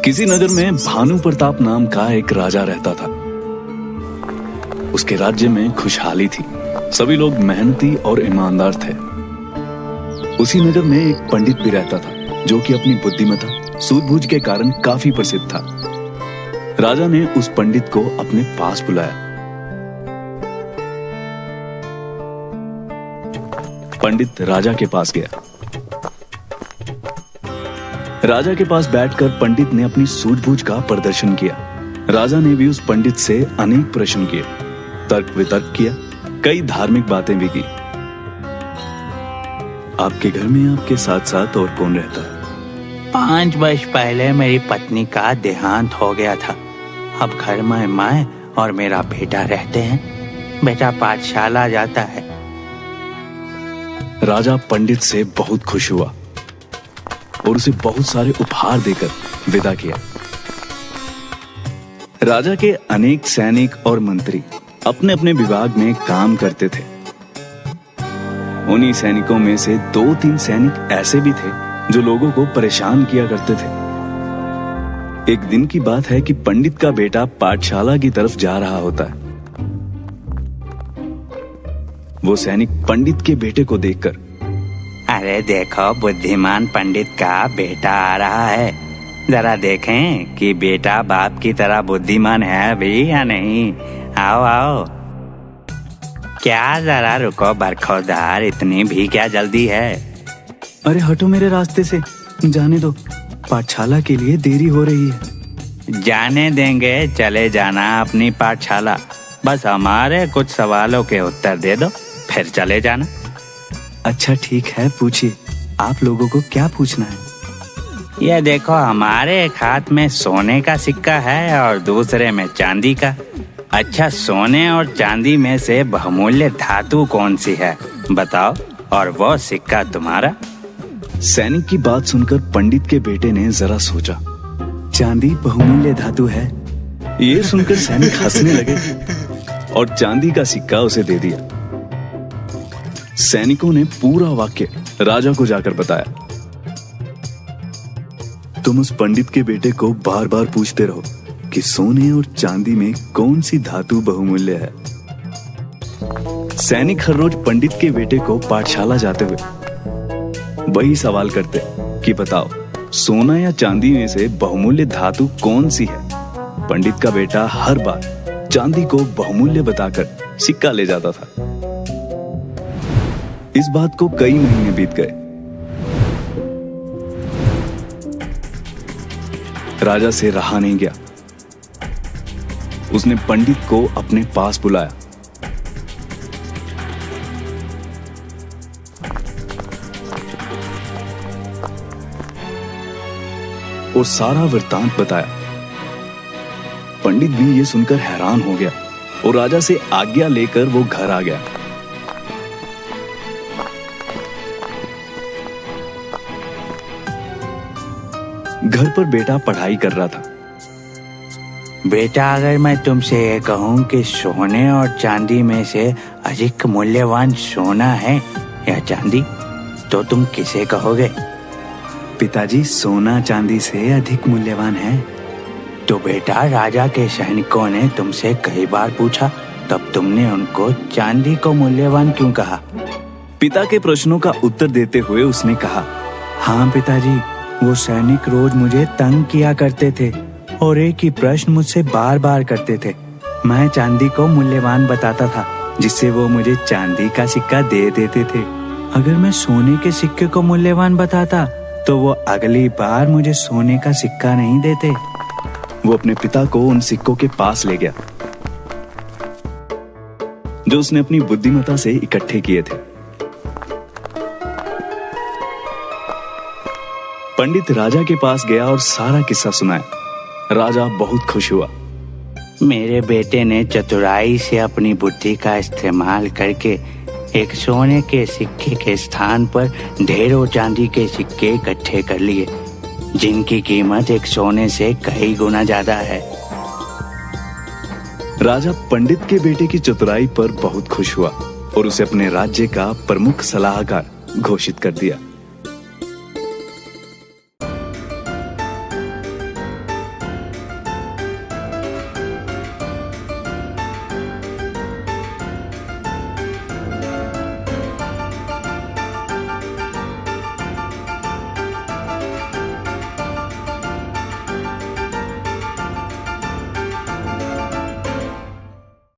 किसी नगर में भानु प्रताप नाम का एक राजा रहता था। उसके राज्य में खुशहाली थी। सभी लोग मेहनती और ईमानदार थे। उसी नगर में एक पंडित भी रहता था जो कि अपनी बुद्धिमत्ता सूझबूझ के कारण काफी प्रसिद्ध था। राजा ने उस पंडित को अपने पास बुलाया। पंडित राजा के पास गया। राजा के पास बैठकर पंडित ने अपनी सूझबूझ का प्रदर्शन किया। राजा ने भी उस पंडित से अनेक प्रश्न किए, तर्क वितर्क किया, कई धार्मिक बातें भी की। आपके घर में आपके साथ साथ और कौन रहता है? 5 वर्ष पहले मेरी पत्नी का देहांत हो गया था। अब घर में मैं और मेरा बेटा रहते हैं। बेटा पाठशाला जाता है। राजा पंडित से बहुत खुश हुआ और उसे बहुत सारे उपहार देकर विदा किया। राजा के अनेक सैनिक और मंत्री अपने अपने विभाग में काम करते थे। उन्हीं सैनिकों में से 2-3 सैनिक ऐसे भी थे जो लोगों को परेशान किया करते थे। एक दिन की बात है कि पंडित का बेटा पाठशाला की तरफ जा रहा होता है। वो सैनिक पंडित के बेटे को देखकर, अरे देखो, बुद्धिमान पंडित का बेटा आ रहा है। जरा देखें कि बेटा बाप की तरह बुद्धिमान है भी या नहीं। आओ आओ। क्या जरा रुको बरखोदार, इतनी भी क्या जल्दी है? अरे हटो मेरे रास्ते से, जाने दो, पाठशाला के लिए देरी हो रही है। जाने देंगे, चले जाना अपनी पाठशाला। बस हमारे कुछ सवालों के उत्तर दे दो, फिर चले जाना। अच्छा ठीक है, पूछिए, आप लोगों को क्या पूछना है? ये देखो, हमारे एक हाथ में सोने का सिक्का है और दूसरे में चांदी का। अच्छा, सोने और चांदी में से बहुमूल्य धातु कौन सी है बताओ, और वो सिक्का तुम्हारा? सैनिक की बात सुनकर पंडित के बेटे ने जरा सोचा। चांदी बहुमूल्य धातु है। ये सुनकर सैनिक हंसने लगे और चांदी का सिक्का उसे दे दिया। सैनिकों ने पूरा वाक्य राजा को जाकर बताया। तुम उस पंडित के बेटे को बार बार पूछते रहो कि सोने और चांदी में कौन सी धातु बहुमूल्य है। सैनिक हर रोज पंडित के बेटे को पाठशाला जाते हुए वही सवाल करते कि बताओ, सोना या चांदी में से बहुमूल्य धातु कौन सी है। पंडित का बेटा हर बार चांदी को बहुमूल्य बताकर सिक्का ले जाता था। इस बात को कई महीने बीत गए। राजा से रहा नहीं गया। उसने पंडित को अपने पास बुलाया। और सारा वृत्तांत बताया। पंडित भी ये सुनकर हैरान हो गया और राजा से आज्ञा लेकर वो घर आ गया। घर पर बेटा पढ़ाई कर रहा था। बेटा, अगर मैं तुमसे ये कहूं कि सोने और चांदी में से अधिक मूल्यवान सोना है या चांदी, तो तुम किसे कहोगे? पिताजी, सोना चांदी से अधिक मूल्यवान है। तो बेटा, राजा के सैनिकों ने तुमसे कई बार पूछा, तब तुमने उनको चांदी को मूल्यवान क्यों कहा? पिता के प्रश्नों का उत्तर देते हुए उसने कहा, हाँ पिताजी, वो सैनिक रोज मुझे तंग किया करते थे और एक ही प्रश्न मुझसे बार बार करते थे। मैं चांदी को मूल्यवान बताता था, जिससे वो मुझे चांदी का सिक्का दे देते थे। अगर मैं सोने के सिक्के को मूल्यवान बताता तो वो अगली बार मुझे सोने का सिक्का नहीं देते। वो अपने पिता को उन सिक्कों के पास ले गया जो उसने अपनी बुद्धिमत्ता से इकट्ठे किए थे। पंडित राजा के पास गया और सारा किस्सा सुनाया। राजा बहुत खुश हुआ। मेरे बेटे ने चतुराई से अपनी बुद्धि का इस्तेमाल करके एक सोने के सिक्के के स्थान पर ढेरों चांदी के सिक्के इकट्ठे कर लिए, जिनकी कीमत एक सोने से कई गुना ज्यादा है। राजा पंडित के बेटे की चतुराई पर बहुत खुश हुआ और उसे अपने राज्य का प्रमुख सलाहकार घोषित कर दिया।